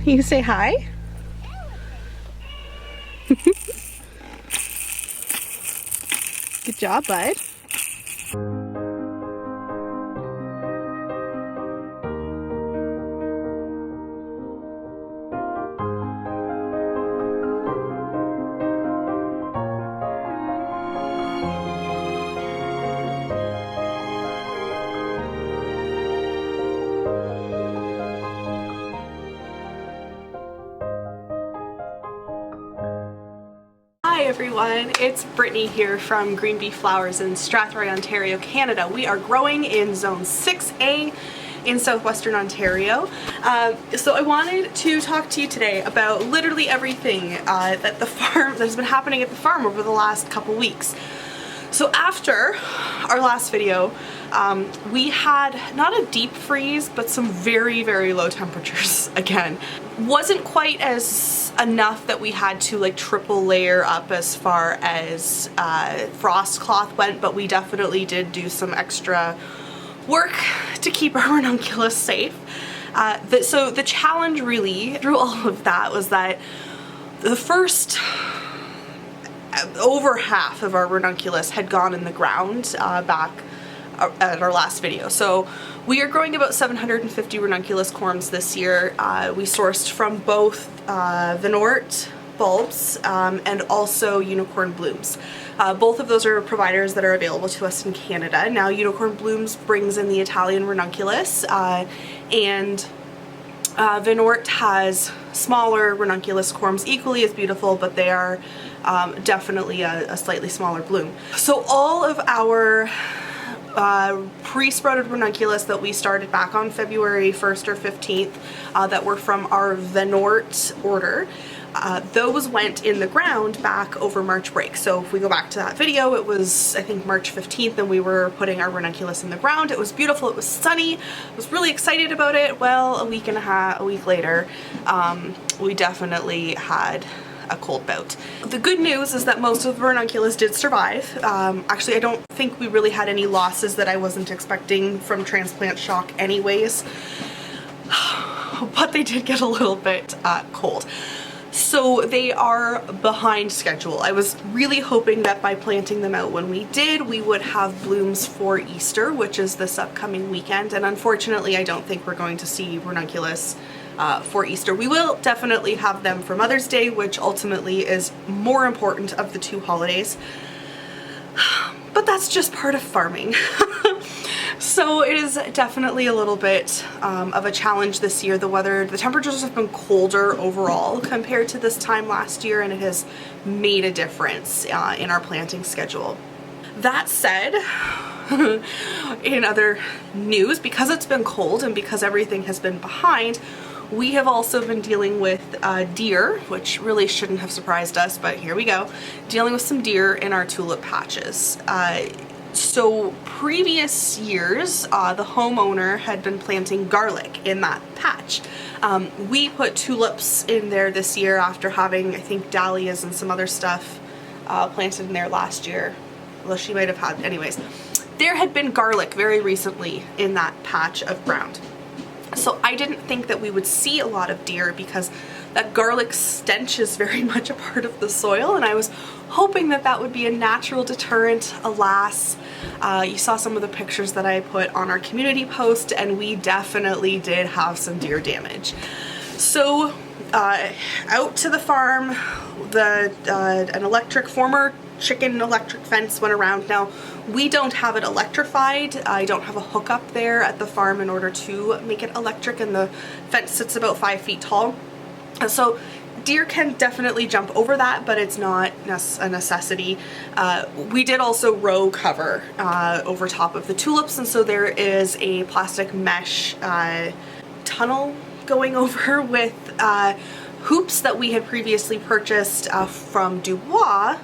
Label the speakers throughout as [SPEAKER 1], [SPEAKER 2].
[SPEAKER 1] You say hi? Good job, bud. Hi everyone, it's Brittany here from Green Bee Flowers in Strathroy, Ontario, Canada. We are growing in Zone 6A in Southwestern Ontario. So I wanted to talk to you today about literally everything that has been happening at the farm over the last couple weeks. So after our last video, we had not a deep freeze, but some very, very low temperatures again. Wasn't quite as enough that we had to like triple layer up as far as frost cloth went, but we definitely did do some extra work to keep our ranunculus safe. So the challenge really through all of that was that the first over half of our ranunculus had gone in the ground back at our last video. So we are growing about 750 ranunculus corms this year. We sourced from both Venort bulbs and also unicorn blooms. Both of those are providers that are available to us in Canada. Now unicorn blooms brings in the Italian ranunculus and Venort has smaller ranunculus corms, equally as beautiful, but they are definitely a slightly smaller bloom. So all of our pre-sprouted ranunculus that we started back on February 1st or 15th that were from our Venort order, those went in the ground back over March break. So if we go back to that video, it was I think March 15th and we were putting our ranunculus in the ground. It was beautiful, it was sunny, I was really excited about it. Well, a week later, we definitely had a cold bout. The good news is that most of the ranunculus did survive. Actually, I don't think we really had any losses that I wasn't expecting from transplant shock anyways, but they did get a little bit cold. So they are behind schedule. I was really hoping that by planting them out when we did, we would have blooms for Easter, which is this upcoming weekend, and unfortunately I don't think we're going to see ranunculus for Easter. We will definitely have them for Mother's Day, which ultimately is more important of the two holidays, but that's just part of farming. So it is definitely a little bit of a challenge this year. The temperatures have been colder overall compared to this time last year, and it has made a difference in our planting schedule. That said, in other news, because it's been cold and because everything has been behind, we have also been dealing with deer, which really shouldn't have surprised us, but here we go, dealing with some deer in our tulip patches. So previous years, the homeowner had been planting garlic in that patch. We put tulips in there this year after having, I think, dahlias and some other stuff planted in there last year. Well, she might have had, anyways. There had been garlic very recently in that patch of ground. So I didn't think that we would see a lot of deer because that garlic stench is very much a part of the soil, and I was hoping that that would be a natural deterrent. Alas, you saw some of the pictures that I put on our community post, and we definitely did have some deer damage. So out to the farm, an former chicken electric fence went around. Now, we don't have it electrified. I don't have a hookup there at the farm in order to make it electric, and the fence sits about 5 feet tall. So deer can definitely jump over that, but it's not a necessity. We did also row cover over top of the tulips, and so there is a plastic mesh tunnel going over with hoops that we had previously purchased from Dubois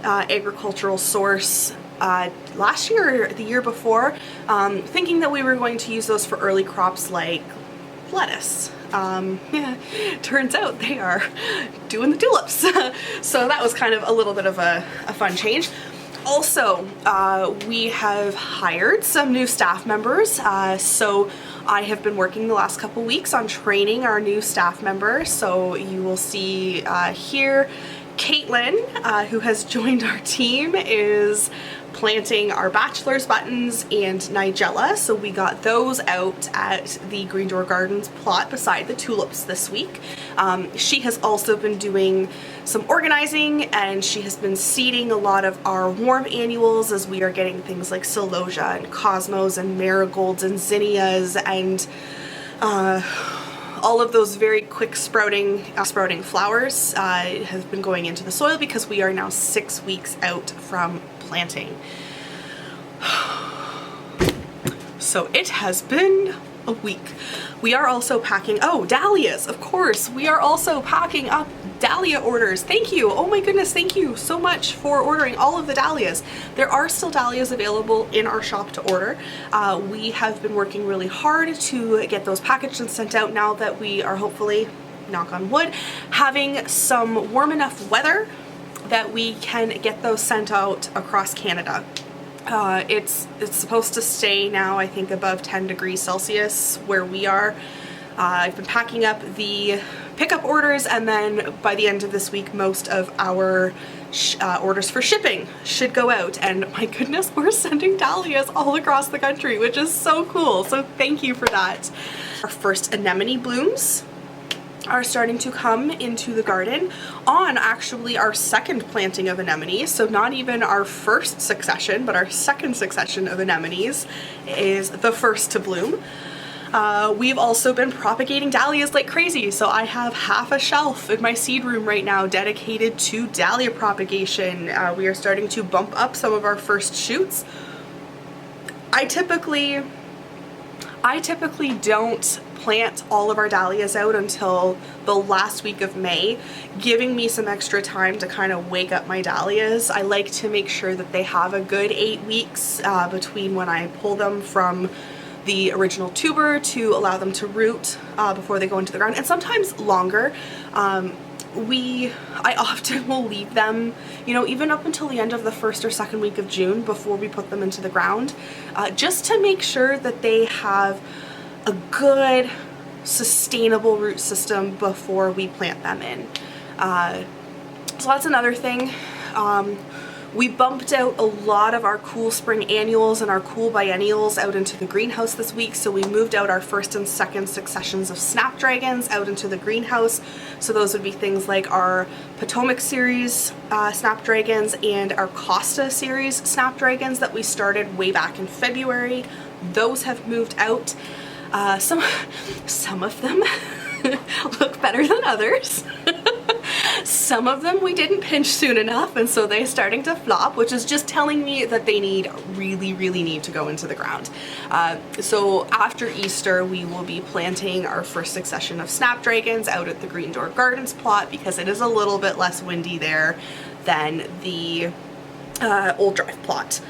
[SPEAKER 1] agricultural source last year or the year before, thinking that we were going to use those for early crops like lettuce. Yeah, turns out they are doing the tulips. So that was kind of a little bit of a fun change. Also, we have hired some new staff members, so I have been working the last couple weeks on training our new staff members. So you will see here, Caitlin, who has joined our team, is planting our bachelor's buttons and nigella. So we got those out at the Green Door Gardens plot beside the tulips this week. She has also been doing some organizing, and she has been seeding a lot of our warm annuals as we are getting things like celosia and cosmos and marigolds and zinnias and all of those very quick sprouting flowers have been going into the soil because we are now 6 weeks out from planting. So it has been a week. We are also packing, oh, dahlias, of course. We are also packing up dahlia orders. Thank you. Oh my goodness, thank you so much for ordering all of the dahlias. There are still dahlias available in our shop to order. We have been working really hard to get those packaged and sent out now that we are hopefully, knock on wood, having some warm enough weather that we can get those sent out across Canada. It's supposed to stay now, I think, above 10 degrees Celsius where we are. I've been packing up the pickup orders, and then by the end of this week most of our orders for shipping should go out, and my goodness, we're sending dahlias all across the country, which is so cool, so thank you for that. Our first anemone blooms are starting to come into the garden on actually our second planting of anemones. So not even our first succession, but our second succession of anemones is the first to bloom. We've also been propagating dahlias like crazy. So I have half a shelf in my seed room right now dedicated to dahlia propagation. We are starting to bump up some of our first shoots. I typically don't plant all of our dahlias out until the last week of May, giving me some extra time to kind of wake up my dahlias. I like to make sure that they have a good 8 weeks between when I pull them from the original tuber to allow them to root before they go into the ground, and sometimes longer. I often will leave them, you know, even up until the end of the first or second week of June before we put them into the ground, just to make sure that they have a good sustainable root system before we plant them in. So that's another thing. We bumped out a lot of our cool spring annuals and our cool biennials out into the greenhouse this week, so we moved out our first and second successions of snapdragons out into the greenhouse. So those would be things like our Potomac series snapdragons and our Costa series snapdragons that we started way back in February. Those have moved out. Some of them look better than others. Some of them we didn't pinch soon enough, and so they're starting to flop, which is just telling me that they really need to go into the ground. So after Easter, we will be planting our first succession of snapdragons out at the Green Door Gardens plot because it is a little bit less windy there than the Old Drive plot.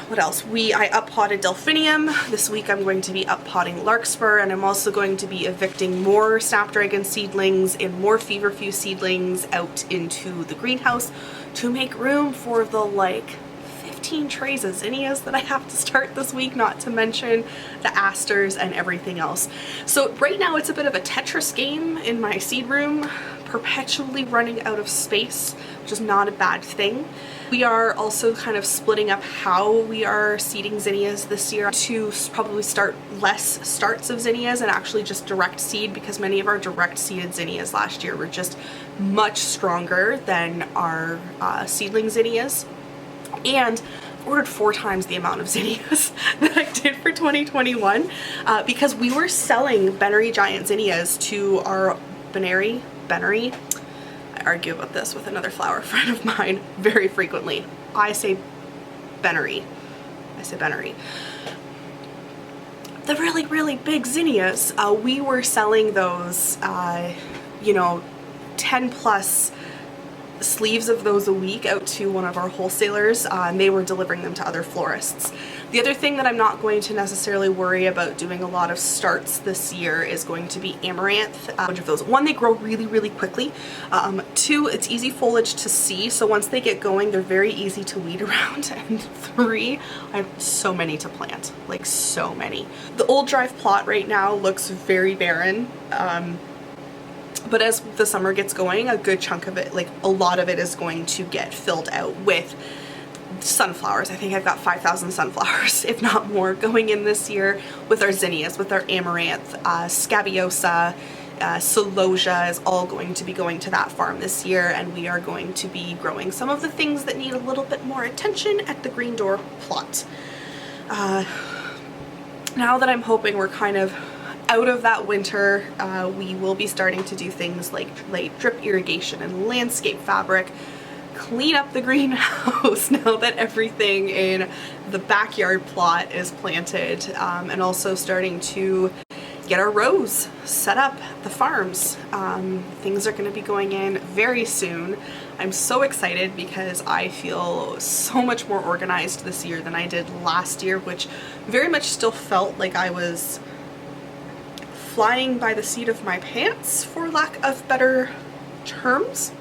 [SPEAKER 1] What else? I up-potted delphinium. This week I'm going to be up-potting larkspur, and I'm also going to be evicting more snapdragon seedlings and more feverfew seedlings out into the greenhouse to make room for the like 15 trays of zinnias that I have to start this week, not to mention the asters and everything else. So right now it's a bit of a Tetris game in my seed room, perpetually running out of space, which is not a bad thing. We are also kind of splitting up how we are seeding zinnias this year to probably start less starts of zinnias and actually just direct seed, because many of our direct seeded zinnias last year were just much stronger than our seedling zinnias. And ordered 4 times the amount of zinnias that I did for 2021 because we were selling Benary giant zinnias to our Benary. I argue about this with another flower friend of mine very frequently. I say Benary. The really big zinnias, we were selling those, you know, 10 plus sleeves of those a week out to one of our wholesalers, and they were delivering them to other florists. The other thing that I'm not going to necessarily worry about doing a lot of starts this year is going to be amaranth. A bunch of those. One, they grow really, really quickly. Two, it's easy foliage to see, so once they get going, they're very easy to weed around. And three, I have so many to plant, like so many. The old drive plot right now looks very barren. But as the summer gets going, a good chunk of it, like a lot of it, is going to get filled out with sunflowers. I think I've got 5,000 sunflowers, if not more, going in this year with our zinnias, with our amaranth, scabiosa, celosia is all going to be going to that farm this year, and we are going to be growing some of the things that need a little bit more attention at the green door plot. Now that I'm hoping we're kind of out of that winter, we will be starting to do things like drip irrigation and landscape fabric, clean up the greenhouse now that everything in the backyard plot is planted, and also starting to get our rows set up at the farms. Things are going to be going in very soon. I'm so excited because I feel so much more organized this year than I did last year, which very much still felt like I was flying by the seat of my pants, for lack of better terms.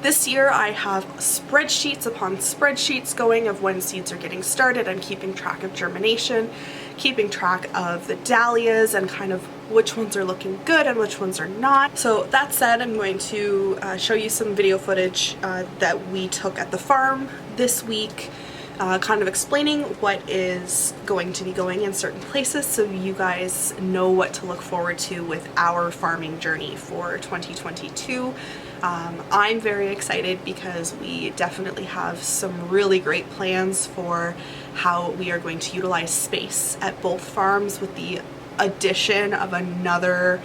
[SPEAKER 1] This year I have spreadsheets upon spreadsheets going of when seeds are getting started. I'm keeping track of germination, keeping track of the dahlias and kind of which ones are looking good and which ones are not. So that said, I'm going to show you some video footage that we took at the farm this week, kind of explaining what is going to be going in certain places so you guys know what to look forward to with our farming journey for 2022. I'm very excited because we definitely have some really great plans for how we are going to utilize space at both farms, with the addition of another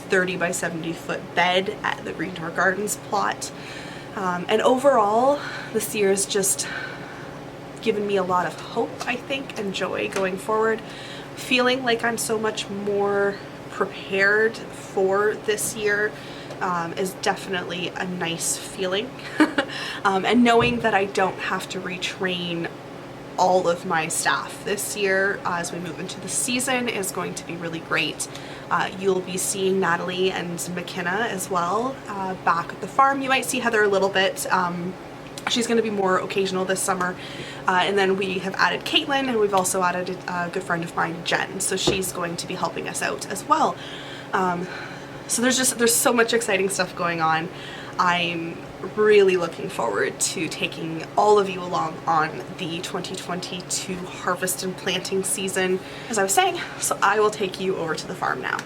[SPEAKER 1] 30 by 70 foot bed at the Green Door Gardens plot. And overall, this year has just given me a lot of hope, I think, and joy going forward. Feeling like I'm so much more prepared for this year is definitely a nice feeling. And knowing that I don't have to retrain all of my staff this year as we move into the season is going to be really great. You'll be seeing Natalie and McKenna as well back at the farm. You might see Heather a little bit. She's going to be more occasional this summer. And then we have added Caitlin, and we've also added a good friend of mine, Jen. So she's going to be helping us out as well. So there's so much exciting stuff going on. I'm really looking forward to taking all of you along on the 2022 harvest and planting season, as I was saying. So I will take you over to the farm now.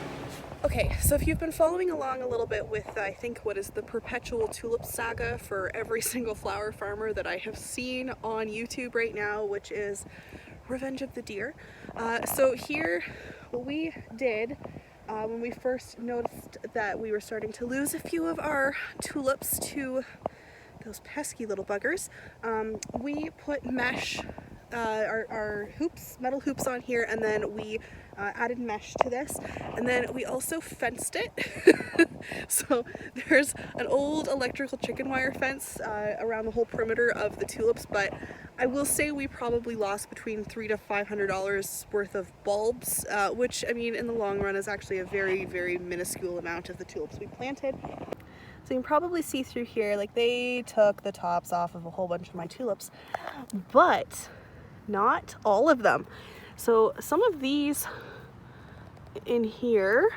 [SPEAKER 1] Okay, so if you've been following along a little bit with, I think, what is the perpetual tulip saga for every single flower farmer that I have seen on YouTube right now, which is Revenge of the Deer. So here, what we did when we first noticed that we were starting to lose a few of our tulips to those pesky little buggers, we put mesh, our hoops, metal hoops on here, and then we added mesh to this, and then we also fenced it. So there's an old electrical chicken wire fence around the whole perimeter of the tulips, but I will say we probably lost between $300 to $500 worth of bulbs, which, I mean, in the long run is actually a very, very minuscule amount of the tulips we planted. So you can probably see through here, like, they took the tops off of a whole bunch of my tulips, but not all of them. So some of these in here,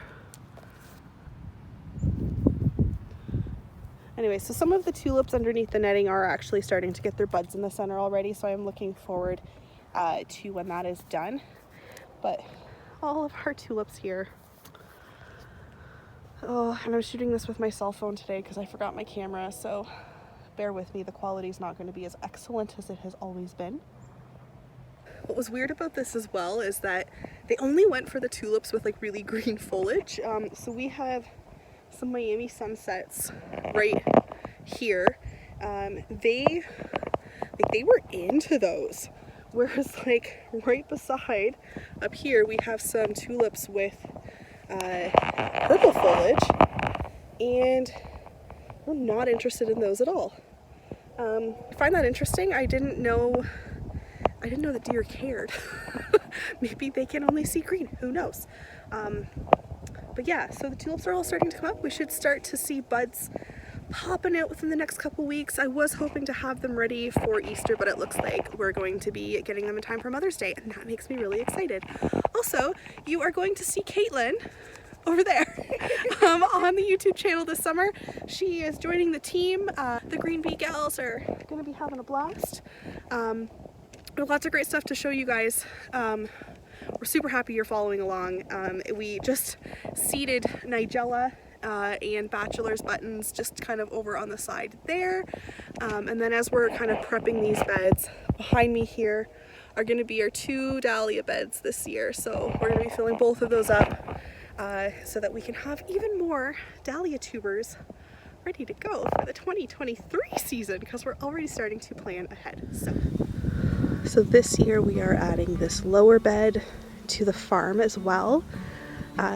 [SPEAKER 1] anyway, so some of the tulips underneath the netting are actually starting to get their buds in the center already, so I'm looking forward to when that is done. But all of our tulips here. Oh, and I'm shooting this with my cell phone today because I forgot my camera, so bear with me, the quality's not going to be as excellent as it has always been. What was weird about this as well is that they only went for the tulips with like really green foliage. So we have some Miami sunsets right here. They were into those. Whereas like right beside up here we have some tulips with purple foliage, and We're not interested in those at all. I find that interesting. I didn't know that deer cared. Maybe they can only see green, who knows. But yeah, so the tulips are all starting to come up. We should start to see buds popping out within the next couple weeks. I was hoping to have them ready for Easter, but it looks like we're going to be getting them in time for Mother's Day, and that makes me really excited. Also, you are going to see Caitlin over there on the YouTube channel this summer. She is joining the team. The Green Bee gals are going to be having a blast. Lots of great stuff to show you guys. We're super happy you're following along. We just seeded Nigella and bachelor's buttons just kind of over on the side there. And then as we're kind of prepping these beds, behind me here are going to be our 2 dahlia beds this year. So we're going to be filling both of those up so that we can have even more dahlia tubers ready to go for the 2023 season, because we're already starting to plan ahead. So this year we are adding this lower bed to the farm as well.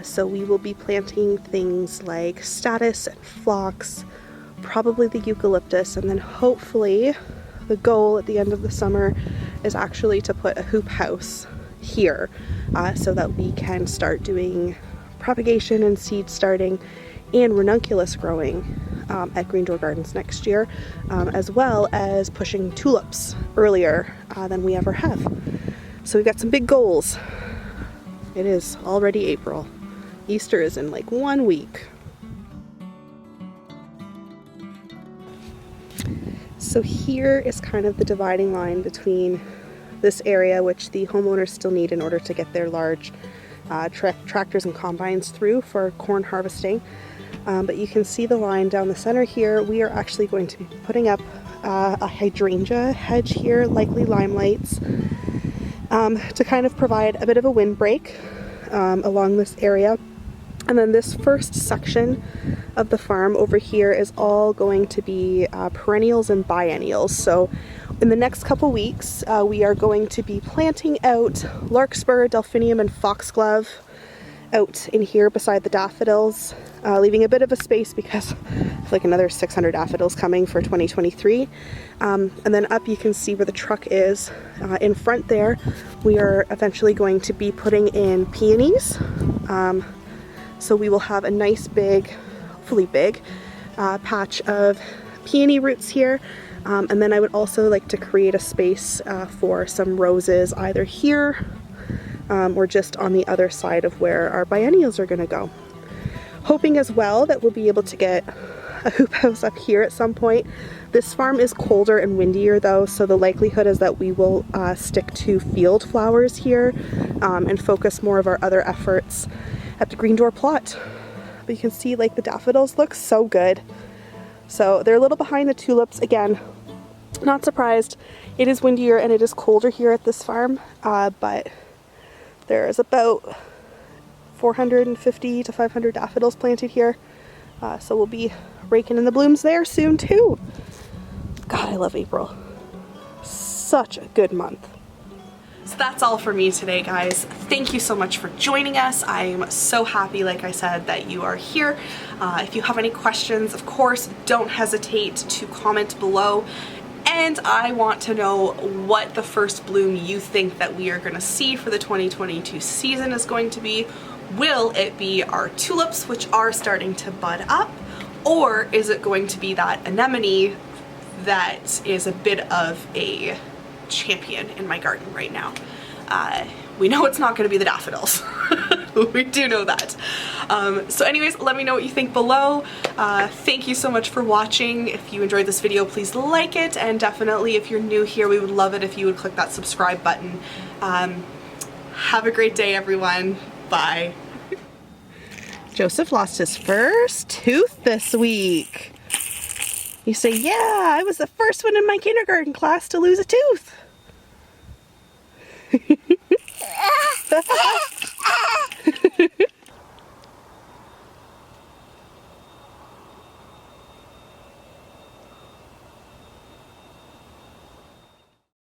[SPEAKER 1] So we will be planting things like statice and phlox, probably the eucalyptus, and then hopefully the goal at the end of the summer is actually to put a hoop house here so that we can start doing propagation and seed starting and ranunculus growing at Green Door Gardens next year, as well as pushing tulips earlier than we ever have. So we've got some big goals. It is already April. Easter is in like 1 week. So here is kind of the dividing line between this area, which the homeowners still need in order to get their large tractors and combines through for corn harvesting. But you can see the line down the center here. We are actually going to be putting up a hydrangea hedge here, likely limelights, to kind of provide a bit of a windbreak along this area. And then this first section of the farm over here is all going to be perennials and biennials. So in the next couple weeks, we are going to be planting out larkspur, delphinium, and foxglove out in here beside the daffodils, leaving a bit of a space because I have like another 600 daffodils coming for 2023. And then up you can see where the truck is. In front there, we are eventually going to be putting in peonies. So we will have a nice big, hopefully big, patch of peony roots here. And then I would also like to create a space for some roses either here or just on the other side of where our biennials are going to go. Hoping as well that we'll be able to get a hoop house up here at some point. This farm is colder and windier though, so the likelihood is that we will stick to field flowers here and focus more of our other efforts at the Green Door plot. But you can see like the daffodils look so good. So they're a little behind the tulips. Again, not surprised. It is windier and it is colder here at this farm, but there's about 450 to 500 daffodils planted here. So we'll be raking in the blooms there soon too. God, I love April. Such a good month. So that's all for me today, guys. Thank you so much for joining us. I'm so happy, like I said, that you are here. If you have any questions, of course, don't hesitate to comment below. And I want to know what the first bloom you think that we are going to see for the 2022 season is going to be. Will it be our tulips, which are starting to bud up, or is it going to be that anemone that is a bit of a champion in my garden right now? We know it's not going to be the daffodils. We do know that. So anyways, let me know what you think below. Thank you so much for watching. If you enjoyed this video, please like it, and definitely if you're new here, we would love it if you would click that subscribe button. Have a great day, everyone. Bye. Joseph lost his first tooth this week. You say, yeah, I was the first one in my kindergarten class to lose a tooth.